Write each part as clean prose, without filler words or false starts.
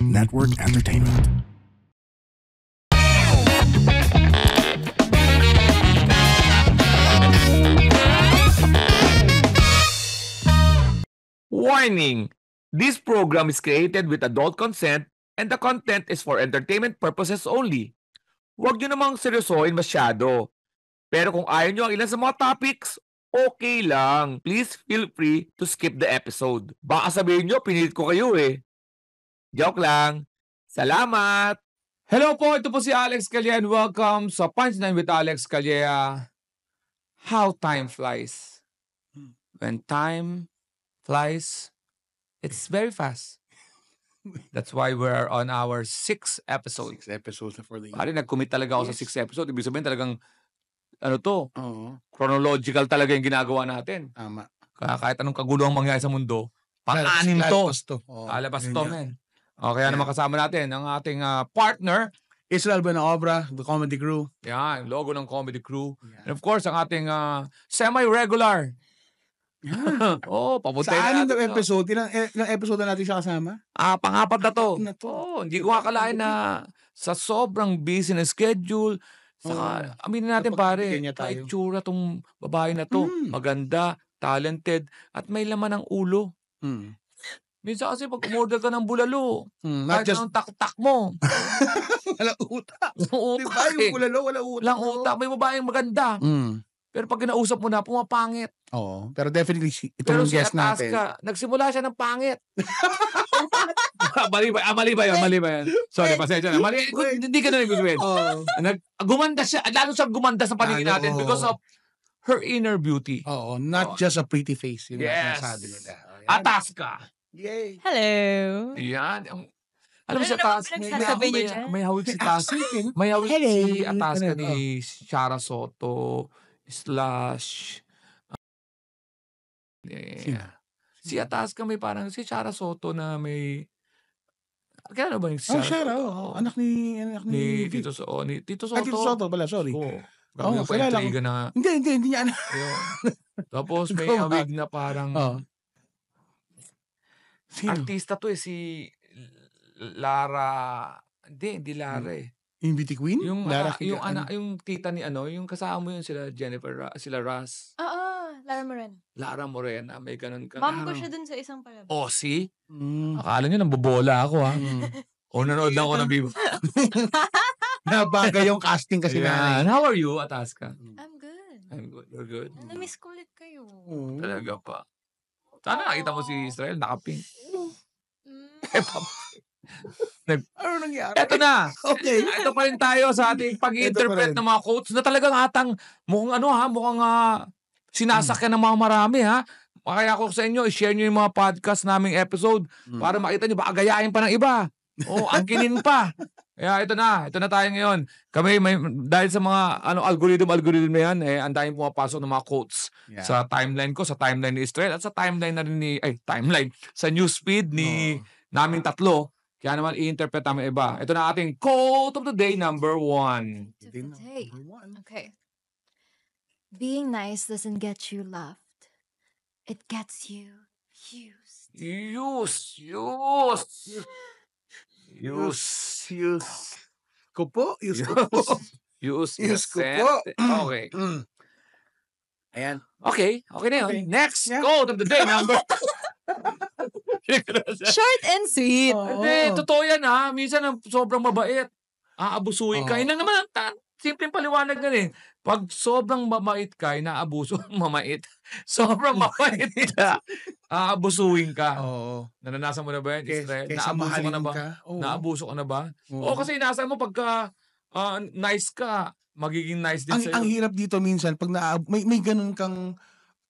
Network Entertainment. Warning! This program is created with adult consent and the content is for entertainment purposes only. Huwag nyo namang seryosohin masyado. Pero kung ayaw nyo ang ilan sa mga topics, okay lang. Please feel free to skip the episode. Baka sabihin nyo, pinilit ko kayo eh. Joke lang. Salamat! Hello po, ito po si Alex Calleja and welcome sa Punchline with Alex Calleja. How time flies. When time flies, it's very fast. That's why we're on our 6th episode. 6 episodes na for the year. Pare, nag-commit talaga ako sa 6th episode. Ibig sabihin talagang, Oo. chronological talaga yung ginagawa natin. Tama. Kahit anong kaguluhang mangyari sa mundo, pang-anim to. Oo. Lalabas to, men. O, kaya naman kasama natin ang ating partner. Israel Benaobra, the comedy crew. Yan, logo ng comedy crew. Yeah. And of course, ang ating semi-regular. Papunta Sa anim na episode, ilang episode na natin siya kasama? Pang-apat na to. Na to. Hindi ko akalain na sa sobrang busy na schedule, saka, aminin natin pare, niya tayo. kaitsura tong babae na to. Maganda, talented, at may laman ng ulo. Minsan kasi pag umorder ka ng bulalo, Not kahit just anong tak-tak mo. walang utak. Walang Diba utak yung kulalo, walang utak. Walang utak. May babaeng maganda. Pero pag kinausap mo na, pumapangit. Oo. Pero definitely, Pero itong si guest natin. Ataska, nagsimula siya ng pangit. Mali ba yan? Sorry, pasensya na. Mali, hindi ka na ibig sabihin. Gumanda siya. Lalo siyang gumanda sa paningin natin because of her inner beauty. Oo. Not just a pretty face. Yun Yes. ang sabi nila. Ataska. Yay. Hello. Yan. Alam mo si Ano naman Ataska, pinagsasabi niyo dyan? may hawig si Ataska. May hawig Hello. si Ataska ni Shara Soto slash si Ataska may parang si Shara Soto na may kaya ano ba yung si Oh, Shara Shara. Soto? Oh. Anak ni Tito Soto. Tito Ay, Tito Soto pala, sorry. Oo. Oo, Grabe kilala pa ko. na. Hindi niya anak. Ayun. Tapos may Go hawig na parang Sino? artista to si Lara. Hindi Lara eh. Yung Beauty Queen? Yung Lara yung tita ni yung kasama mo yun sila Jennifer, sila Ras. Oo, Lara Moreno. Lara Morena, may ganun ka. Mom ko siya dun sa isang palabas. Oh, see? Akala nyo nambobola ako ha. O nanood lang ako ng Vivo. Nabagay yung casting kasi na. How are you, Ataska? I'm good. I'm good. You're good? Na-miss ko ulit kayo. Talaga pa. Sana nakita mo si Israel, nakapink. Ano nangyari? Eto na. Okay. Ito pa rin tayo sa ating pag-interpret ng mga quotes na talagang mukhang sinasakyan ng mga marami ha. Kaya ako sa inyo, i-share nyo yung mga podcast naming episode para makita nyo, baka gayahin pa ng iba. O, angkinin pa. Kaya ito na tayo ngayon. Kami dahil sa mga algorithm na yan, ang daming pumapasok ng mga quotes sa timeline ko, sa timeline ni Israel at sa timeline na rin sa newsfeed ni naming tatlo. Kaya naman i-interpret namin iba. Ito na ating quote of the day number 1. Today. Okay. Being nice doesn't get you loved. It gets you used. Use ko po. Use ko po. Okay. Ayan. Okay na yun. Okay. Next Yeah. quote of the day number. Short and sweet. Hindi, totoo yan ha. Minsan sobrang mabait. Aabusuin ka. Yun lang naman simpleng paliwanag na rin. Pag sobrang mamait ka, inaabuso. Sobrang mamait ka. Aabusuin ka. Oo. Naranasan mo na ba yan, Israel? Kesa Naabuso ka na ba? Oo. Naabuso ka na ba? Oo. O kasi inaasahan mo pagka nice ka, magiging nice din sa'yo. Ang hirap dito minsan pag may ganun kang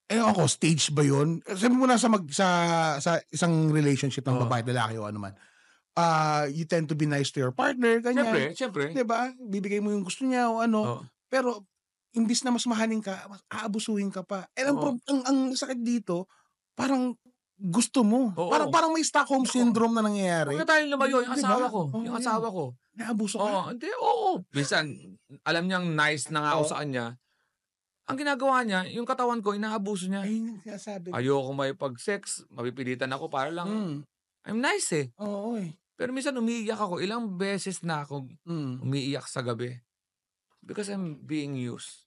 ako, stage ba yun? Sabi mo na sa isang relationship ng babae, lalaki o ano man. You tend to be nice to your partner, ganyan. Siyempre. Diba? Bibigay mo yung gusto niya o ano. Oh. Pero, imbis na mas mahalin ka, mas aabusuhin ka pa. And ang sakit dito, parang gusto mo. Oo. Parang may Stockholm syndrome na nangyayari. Huwag na tayong lumayo. Yung Diba? asawa ko. Oo, Yung yan. asawa ko. Naabuso ka. Oo. Minsan, alam niyang nice na nga ako sa kanya. Ang ginagawa niya, yung katawan ko, inaabuso niya. Ayun yung sinasabi. Ayoko may pag-sex, mapipilitan ako para lang. I'm nice eh. Oo eh. Pero minsan umiiyak ako. Ilang beses na ako umiiyak sa gabi. Because I'm being used.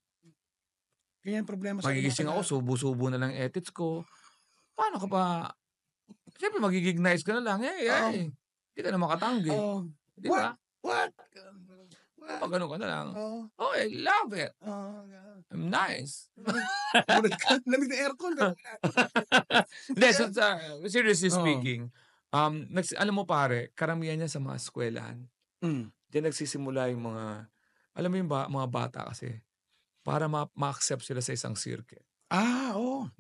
Ganyan problema sa Magigising ako, subo-subo na lang edits ko. Paano ka pa? Siyempre, magigignize ka na lang. Hindi ka na makatanggi. Di ba? What? Pag ganun ka na lang. Oh, Oh, I love it. God. I'm nice. Lamig na aircon. Hindi, so, seriously Oo. speaking, alam mo pare, karamihan niya sa mga eskwelahan. Diyan nagsisimula yung mga, alam mo yung mga bata kasi, para ma-accept sila sa isang circle. Oo.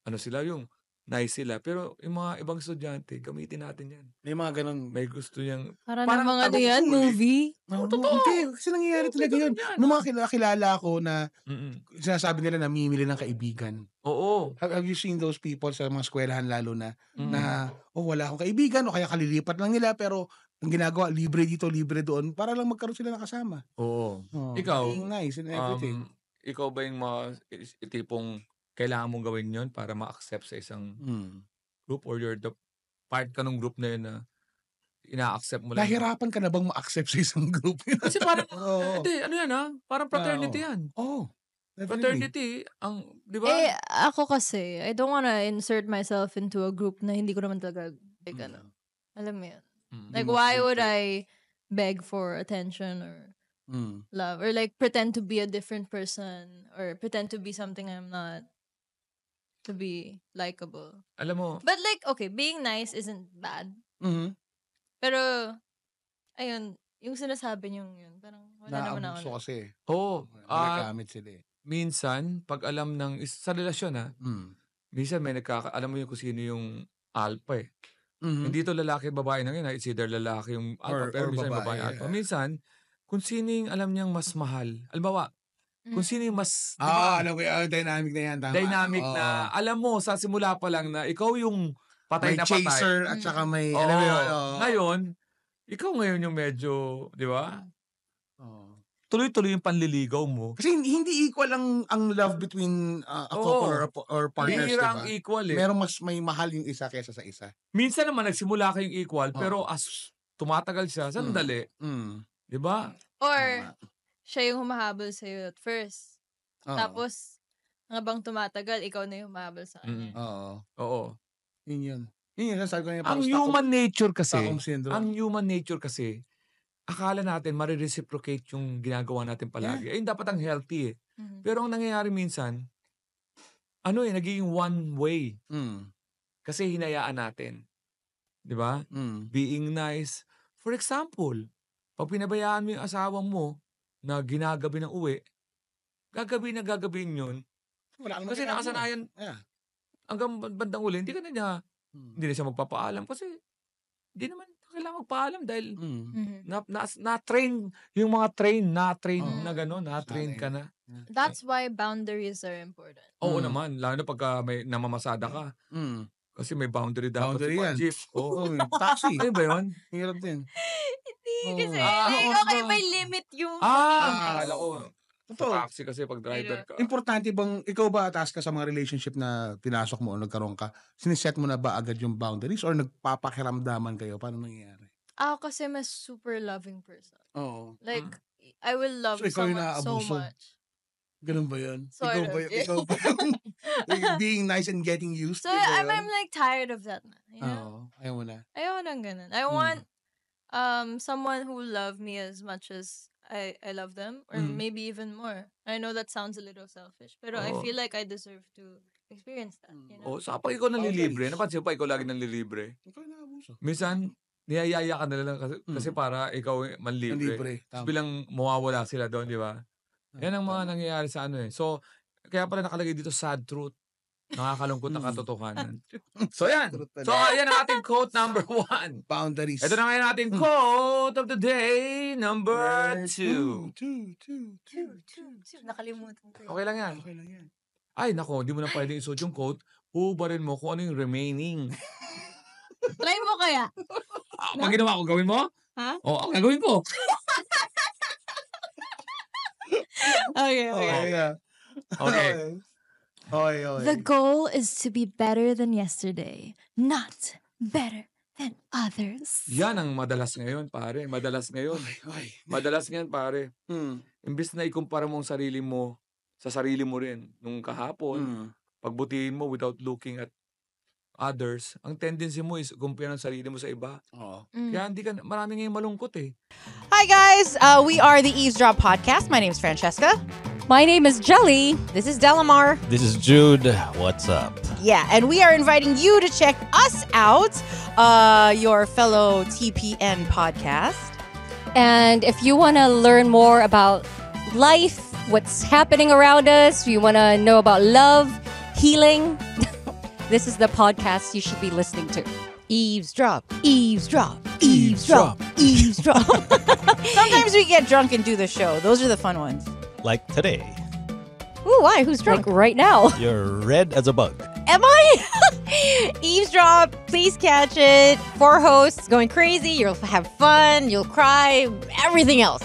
Ano sila yung nice sila. Pero yung mga ibang estudyante, gamitin natin yan. May mga ganun. May gusto niyang, Parang Parang mga ano tanong yan, ko eh. movie. totoo. Hindi, kasi nangyayari Oo, talaga may yun. ganun yan. Nung mga kilala ko na Mm-mm. sinasabi nila na mimili ng kaibigan. Oo. Have you seen those people sa mga eskwelahan lalo na Mm. wala akong kaibigan o kaya kalilipat lang nila pero ang ginagawa, libre dito, libre doon para lang magkaroon sila ng kasama. Oo. Oh, Ikaw, being nice and everything. ikaw ba yung mga tipong kailangan mong gawin yon para ma-accept sa isang group or you're the part ka ng group na yun na ina-accept mo lang? Nahirapan ka na bang ma-accept sa isang group? Kasi parang, Oo. hindi, ano yan parang fraternity Oo. yan. Definitely. Fraternity, di ba? Ako kasi, I don't wanna insert myself into a group na hindi ko naman talaga, like, alam mo yun. Like, why would I beg for attention or love? Or like, pretend to be a different person or pretend to be something I'm not to be likable. Alam mo, But like, okay, being nice isn't bad. Pero, ayun, yung sinasabi niyong yun, parang wala naman ako. Naabuso kasi. Nagagamit sila eh. minsan, pag alam sa relasyon minsan may alam mo yung kung sino yung alpha eh. Hindi to lalaki babae na yun. It's either lalaki yung alpha pero Or minsan babae, babae alpha. Minsan, kung sino yung alam niyang mas mahal. Alimbawa, kung sino yung mas alam ko yung dynamic na yan. Tama. dynamic na, alam mo sa simula pa lang na ikaw yung patay May na patay. chaser at saka may... Oo. alam mo yun, Ngayon, ikaw ngayon yung medyo, di ba? Tuloy-tuloy yung panliligaw mo. Kasi hindi equal ang love between a couple or partners, Bihira ang diba? equal eh. Merong mas may mahal yung isa kesa sa isa. Minsan naman nagsimula kayong equal pero as tumatagal siya, sandali. Di ba? Or, siya yung humahabol sa'yo at first. Tapos, habang tumatagal, ikaw na yung humahabol sa kanya. Oo. Yun. Yun sabi ko niya. Ang human nature kasi, akala natin marireciprocate yung ginagawa natin palagi. Ayun dapat ang healthy eh. Pero ang nangyayari minsan, nagiging one way. Kasi hinayaan natin. Di ba? Being nice. For example, pag pinabayaan mo yung asawa mo na ginagabi ng uwi, gagabihin yun. Kasi nakasanayan, hanggang bandang uli, hindi na siya magpapaalam kasi hindi naman kailangan magpaalam dahil na-train yung mga na-train na gano'n, na-train ka na. That's why boundaries are important. Oo naman, lalo na pagka may namamasada ka. Kasi may boundary dapat sa jeep. Taxi. Ano ba yun? Hirap din. Hindi kasi, okay, may limit yung... Akala ko. Sa taxi kasi pag driver ka. Importante bang, ikaw ba taas ka sa mga relationship na pinasok mo o nagkaroon ka, siniset mo na ba agad yung boundaries or nagpapakiramdaman kayo? Paano nangyayari? Ako kasi mas super loving person. Oo. Like, I will love So, ikaw yung someone so naaabuso? much. Ganun ba yun? Sort ikaw of, ba yung being nice and getting used? So, I'm like tired of that na. You know? Ayaw mo na. Ayoko nang ganun. I want someone who will love me as much as I love them or maybe even more. I know that sounds a little selfish, pero I feel like I deserve to experience that, you know? Saka pag ikaw nanlilibre, napansin pa ikaw lagi nanlilibre. Ikaw yung naabuso. Minsan, niyayaya ka na lang kasi para ikaw manlibre. Bilang mawawala sila doon, di ba? Yan ang mga nangyayari sa So, kaya pala nakalagay dito sad truth. Nakakalungkot na katotohanan. So, yan. So, yan ang ating quote number 1. Boundaries. Ito na ngayon ating quote of the day, number 2. Nakalimutan ko. Okay lang yan. Ay, nako, hindi mo na pwedeng isuot yung quote. Hubarin mo kung ano yung remaining. Try mo kaya? Pag ginawa ko, gawin mo? Ha? Oo, gagawin ko. Okay. Okay. The goal is to be better than yesterday, not better than others. Yan ang madalas ngayon, pare. Madalas ngayon. Madalas ngayon, pare. Imbis na ikumpara mo ang sarili mo sa sarili mo rin nung kahapon, pagbutihin mo without looking at others, ang tendency mo is kumpara ng sarili mo sa iba. Kaya hindi ka, marami ngayong malungkot eh. Hi guys, we are the Eavesdrop Podcast. My name is Francesca. My name is Jelly. This is Delamar. This is Jude. What's up? Yeah, and we are inviting you to check us out, your fellow TPN podcast. And if you want to learn more about life, what's happening around us, you want to know about love, healing, this is the podcast you should be listening to. Eavesdrop, eavesdrop, eavesdrop, eavesdrop. Sometimes we get drunk and do the show. Those are the fun ones. Like today. Ooh, why? Who's drunk? Like right now. You're red as a bug. Am I? Eavesdrop, please catch it. 4 hosts going crazy. You'll have fun. You'll cry. Everything else.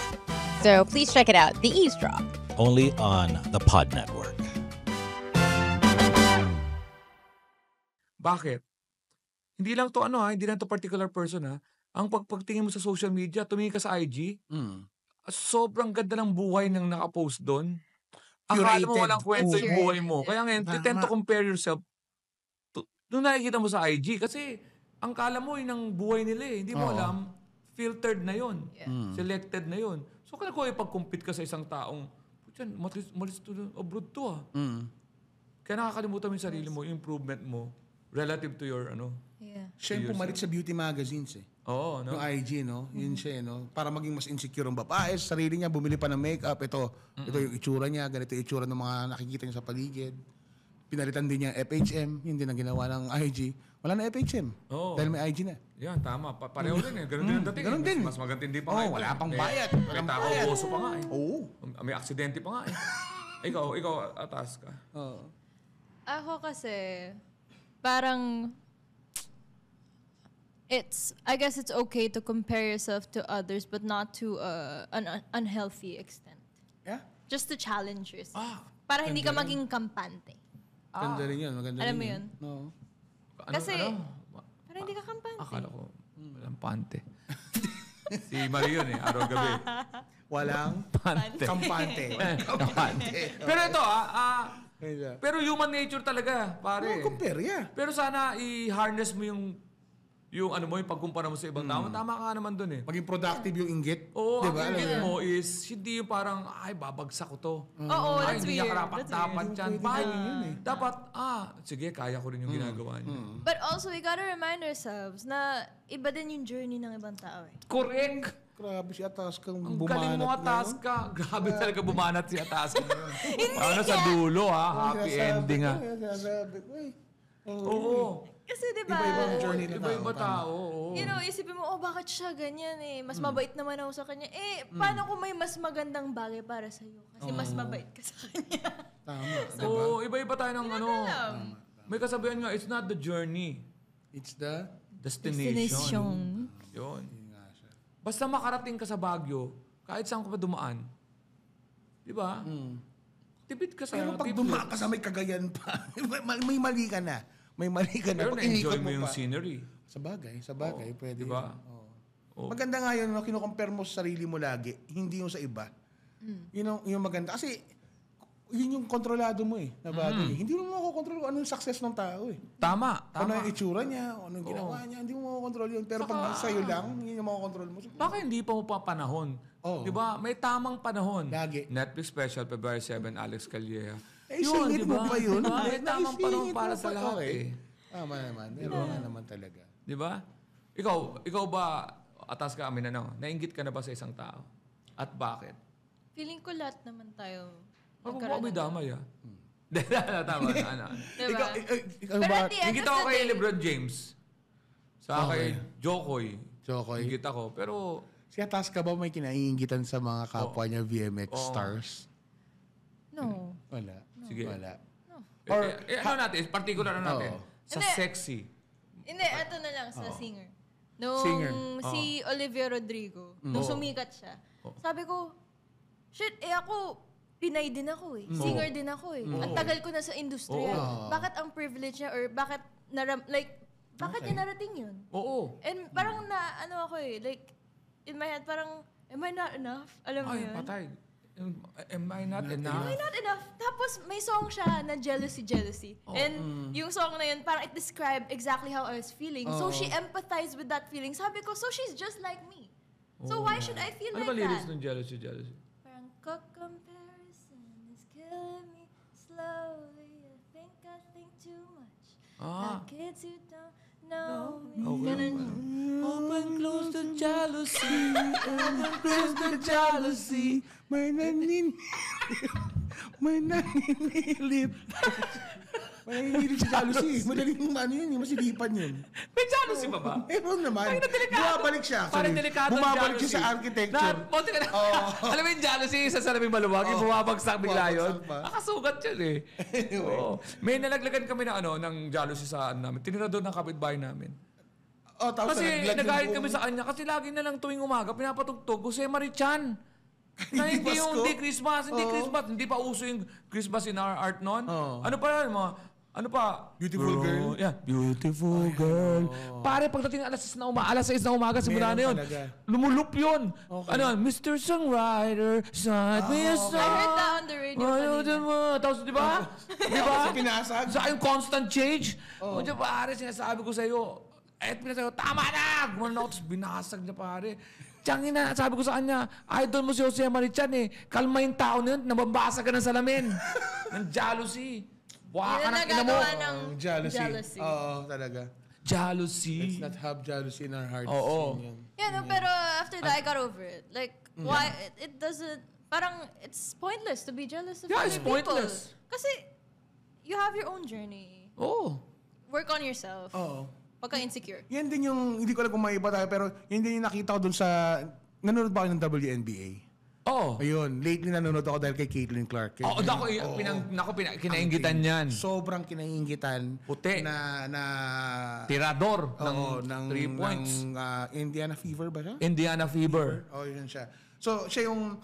So please check it out. The Eavesdrop. Only on the Pod Network. Bakit? Hindi lang to hindi lang to particular person Ang pagtingin mo sa social media, tumingin ka sa IG, sobrang ganda ng buhay ng nakapost doon. Akala mo walang kwento yung buhay mo. Kaya ngayon, you tend to compare yourself nung nakikita mo sa IG. Kasi ang kala mo yun ang buhay nila eh. Hindi mo alam, filtered na yun. Selected na yun. So kaya ko ipag-compete ka sa isang taong, malis to abroad to Kaya nakakalimutan mo yung sarili mo, yung improvement mo, relative to your Siya yung pumalit sa beauty magazines eh. Oo, no? Yung IG, no? Yun siya, no? Para maging mas insecure ang babae sa sarili niya, bumili pa ng makeup. Ito yung itsura niya, ganito yung itsura ng mga nakikita niya sa paligid. Pinalitan din niya FHM, yun din ang ginawa ng IG. Wala na FHM, dahil may IG na. Yan, tama. Pareho din eh. Ganun din ang dating. Ganun din. Mas magantindi pa nga. Wala pang bayad. May tao puso pa nga eh. Oo. May aksidente pa nga eh. ikaw, atas ka. Ako kasi, parang, I guess it's okay to compare yourself to others, but not to an unhealthy extent. Yeah? Just to challenge yourself. Para hindi ka maging kampante. Maganda rin yun. Alam mo yun? No. Kasi, para hindi ka kampante. Akala ko, walang pante. Si Marie yun eh, araw-gabi. Walang Pante. kampante. Pero ito pero human nature talaga, pare. Compare, yeah. Pero sana i-harness mo yung pagkumpara mo sa ibang tao. Tama ka nga naman dun eh. Maging productive yung inggit. Oo, diba? ang inggit mo is, hindi yung parang, babagsak ko to. Oo, Ay, that's hindi weird. niya karapat-dapat yan. Pwede Dapat, sige, kaya ko rin yung ginagawa niya. But also, we gotta remind ourselves na iba din yung journey ng ibang tao eh. Correct! Grabe si Atas kang Ang bumanat. galing mo, Atas ka. Grabe talaga bumanat si Atas ka. Paano sa dulo, happy ending Oo. Kasi diba, Iba-ibang journey na Iba-iba tao. tao. you know, isipin mo, bakit siya ganyan eh? Mas mabait naman ako sa kanya. Paano kung may mas magandang bagay para sa'yo? Kasi mas mabait ka sa kanya. Tama. Oo, iba-iba tayo ng May kasabihan nga, it's not the journey. It's the Destination. Yun. Basta makarating ka sa Baguio, kahit saan ka pa dumaan. Di ba? Tipid ka sa Pero pag dumaan ka sa may Cagayan pa, may mali ka na. May mali ka na. Pero Pag na-enjoy inikot mo yung pa. scenery. Sa bagay, pwede. Diba? Yun. Maganda nga yun, kino-compare mo sa sarili mo lagi, hindi yung sa iba. Yun yung maganda. Kasi, yun yung kontrolado mo na bagay. Hindi mo makokontrol kung ano yung success ng tao Tama. Ano yung itsura niya, ano yung ginawa niya, hindi mo makokontrol yun. Pero pag sa'yo lang, yun yung makokontrol mo. Baka hindi pa mo pa panahon. Di ba? May tamang panahon. Lagi. Netflix special, February 7, Alex Calleja. Singit mo pa yun. May tamang panahon para sa lahat Tama naman. Meron nga naman talaga. Di ba? Ikaw ba, Atas ka amin nainggit ka na ba sa isang tao? At bakit? Feeling ko lahat naman tayo Huwag mo damay Tama na. Diba? Ikaw Pero ba? at the end Ingit of ako the kay day, LeBron James. Sa kay Jokoy. Ingit ako. Pero, Si Atas ka ba may kinaiingitan sa mga kapwa niya VMX stars? no. Wala. sige. Wala. Or, ano natin? Particular natin. Sa Hindi. sexy. Hindi, eto na lang sa singer. Nung Singer. si Olivia Rodrigo, nung sumikat siya, sabi ko, shit, ako, Pinay din ako eh. Singer din ako eh. Ang tagal ko na sa industriya. Bakit ang privilege niya or bakit bakit niya narating yun? Oo. And parang ano ako like, in my head, parang, am I not enough? Alam mo Ay, yun? patay. Am I not enough? Am I not enough? Tapos may song siya na Jealousy. And yung song na yun, parang it described exactly how I was feeling. So she empathized with that feeling. Sabi ko, so she's just like me. So why should I feel Ano like ba lyrics that? ng Jealousy? Parang, comparison is killing me slowly. I think too much. Like kids who don't know me. Ganun. Open, close the jealousy. Open, close the jealousy. May naninilip. May naninilip. May naninilip si jealousy. Madaling yun, masilipan yun. May jealousy ba ba? Meron naman. Bumabalik siya. Parang delikado ang Bumabalik jealousy. siya sa architecture. Alam mo yung jealousy sa salaming maluwag, yung bumabagsak bigla yun. bumabagsak pa. Nakasugat yun eh. Anyway. Oo. May nalaglagan kami ng jealousy sa namin. Tinira doon ng kapitbahay namin. Tapos Kasi nalaglag yung nagahit buong- kami sa kanya kasi lagi na lang tuwing umaga pinapatugtog Jose Marichan. Na hindi Pasko? yung Christmas, hindi pa uso yung Christmas in our art noon. Ano pa yun, ano pa? Beautiful girl? Yeah, beautiful girl. Pare, pagdating alas 6 na umaga, simula na yun. talaga. Lumulup yun. Ano, Mr. Songwriter, side me a song. I heard that on the radio kanina. Tapos, di ba? Di ba? Pinasag. Sa yung constant change. O diba, pare, sinasabi ko sa'yo, tama na! Gumano, tapos binasag niya, pare. Tiyangin na, sabi ko sa kanya, idol mo si Jose Marichan eh. Kalma yung tao na yun, nababasa ka ng salamin. ng jealousy. Buha ka Yun ng ang ina mo. nagagawa ng Jealousy. Oo, talaga. Jealousy. Let's not have jealousy in our hearts. Oo. Yun. Yeah, no, pero after that, I got over it. Like, why, it doesn't, parang, it's pointless to be jealous of Yeah, other it's people. pointless. Kasi, you have your own journey. Oo. Work on yourself. Oo. Pagka insecure. Yan din yung, hindi ko alam kung may iba tayo, pero yan din yung nakita ko dun sa, nanonood ba ako ng WNBA? Oo. Ayun, lately nanonood ako dahil kay Caitlin Clark. Oo, kinainggitan yan. Sobrang kinainggitan. Puti. Na Tirador ng ng 3 points. Ng, Indiana Fever ba siya? Indiana Fever. Oh, yun siya. So, siya yung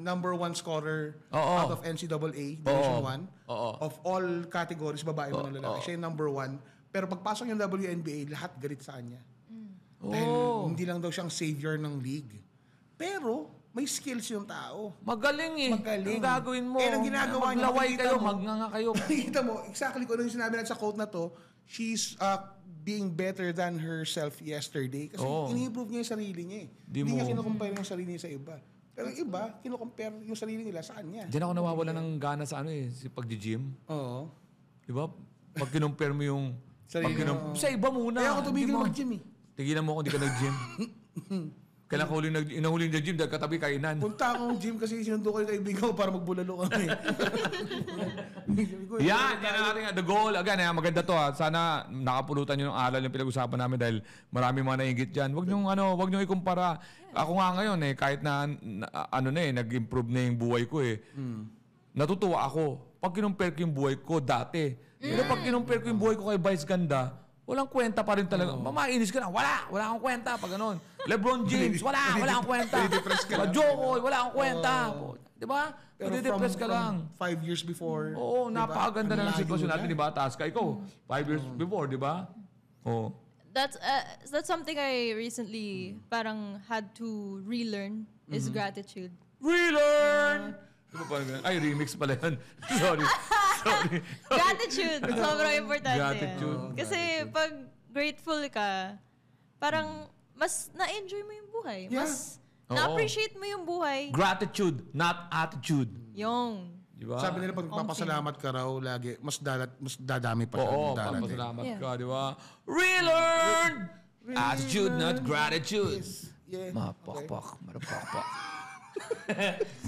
number 1 scorer Oo. out of NCAA Division 1 Oo. of all categories, babae mo ng lalaki. Siya yung number 1. Pero pagpasok yung WNBA, lahat galit sa kanya. Dahil hindi lang daw siyang savior ng league. Pero, may skills yung tao. Magaling eh. Magaling. Ang gagawin mo. Eh, ang ginagawa niya, Maglaway makikita kayo, mo. magnganga kayo. Nakikita mo, exactly kung ano yung sinabi natin sa quote na to, she's being better than herself yesterday. Kasi ini-improve niya yung sarili niya eh. Hindi niya kinukumpare yung sarili niya sa iba. Pero yung iba, kinukumpare yung sarili nila sa kanya. Diyan ako nawawala ng gana sa pag-gym. Oo. Di ba? Pag kinumpare mo yung Sarili mo. sa iba muna. Kaya ako tumigil Hindi mo- mag-gym eh. Tigilan mo kung di ka nag-gym. Kailan ko inahuling nag-gym dahil katabi kainan. Punta akong gym kasi sinundo ko yung kaibigan ko para magbulalo kami. Yan ang ating the goal. Again, maganda to ha. Sana nakapulutan nyo ng aral yung pinag-usapan namin dahil marami mga nainggit dyan. Huwag nyo ikumpara. Ako nga ngayon kahit na nag-improve na yung buhay ko natutuwa ako. Pag kinumpare ko yung buhay ko dati. Pero pag kinumpare ko yung buhay ko kay Vice Ganda, walang kwenta pa rin talaga. Mamainis ka na. Wala akong kwenta pag gano'n. LeBron James, wala akong kwenta. Jokoy, wala akong kwenta. Di ba? Nadidepress ka lang. 5 years before. Oo, diba? napakaganda na ng Ang sitwasyon layo natin, na. di ba? Taas ka. Ikaw, 5 years before, di ba? Oo. That's something I recently parang had to relearn is gratitude. Relearn! Ay, remix pala yan. Sorry. Gratitude! Sobrang importante. Gratitude. Kasi pag grateful ka, parang mas na-enjoy mo yung buhay. Yeah. Mas Oo. na-appreciate mo yung buhay. Gratitude, not attitude. Yung. Di ba? Sabi nila pag papasalamat ka raw lagi, mas dadami pa siya. Oo, ng darating. papasalamat Yeah. ka, di ba? Relearn! Attitude, not gratitude. Yeah. Mapakpak, marapakpak.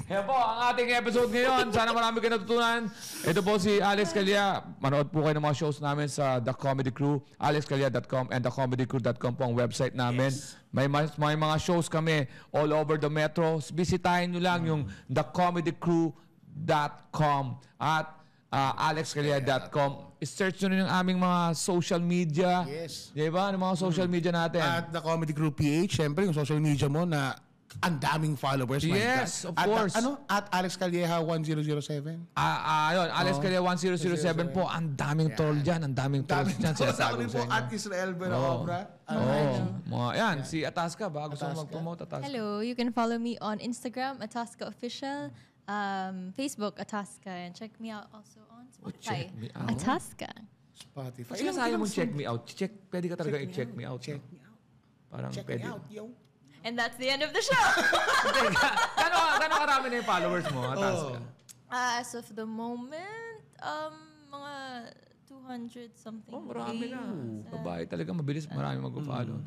Yan po, ang ating episode ngayon. Sana marami kayo natutunan. Ito po si Alex Calya. Manood po kayo ng mga shows namin sa The Comedy Crew. alexcalya.com and thecomedycrew.com po ang website namin. Yes. May mga shows kami all over the metro. Bisitahin nyo lang yung thecomedycrew.com at alexcalya.com. I-search nyo rin yung aming mga social media. Yes. Diba? Yung mga social media natin. At The Comedy Crew PH, syempre yung social media mo na ang daming followers. my Yes, God. of course. At Alex Calleja 1007. Ayun, Alex Calleja 1007 po. Ang daming troll dyan. Ang daming trolls dyan. Sinasabi ko sa inyo. At Israel Benobra. Yan, si Atasca ba? Gusto mo mag-promote, Atasca? Hello, you can follow me on Instagram, Atasca Official, Facebook, Atasca, and check me out also on Spotify. Check me out. Atasca. Spotify. Kasi sinasabi mong check me out. Pwede ka talaga i-check me out. Check me out. Parang Check pwede. me out, yo. And that's the end of the show. Gano'ng karami na yung followers mo, Atasca? As of the moment, mga 200 something. Marami na. Babae talaga, mabilis. Marami mag-follow.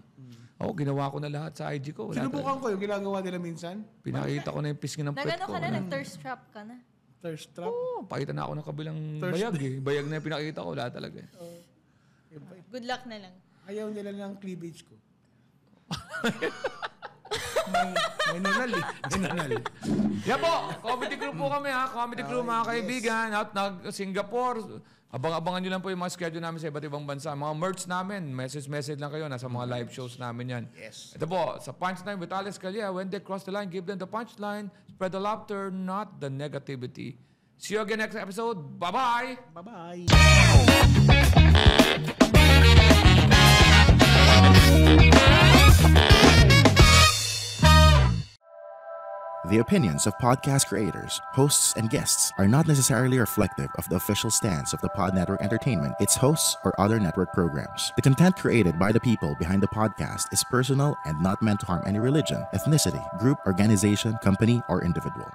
Ako, ginawa ko na lahat sa IG ko. Sinubukan ko yung ginagawa nila minsan. Pinakita ko na yung pisngi ng puwet ko. Nagano ka na, nag-thirst trap ka na. Thirst trap. Oo, pakita na ako ng kabilang bayag eh. Bayag na yung pinakita ko, lahat talaga. Good luck na lang. Ayaw nila ng cleavage ko. may nanal eh. May nanal. Yan po, comedy crew po kami ha. Comedy crew mga kaibigan. At nag-Singapore. Abang-abangan nyo lang po yung mga schedule namin sa iba't ibang bansa. Mga merch namin, message lang kayo. Nasa mga live shows namin yan. Yes. Ito po, sa Punchline with Alex Calleja, when they cross the line, give them the punchline. Spread the laughter, not the negativity. See you again next episode. Bye-bye! Bye-bye. The opinions of podcast creators, hosts, and guests are not necessarily reflective of the official stance of the Pod Network Entertainment, its hosts, or other network programs. The content created by the people behind the podcast is personal and not meant to harm any religion, ethnicity, group, organization, company, or individual.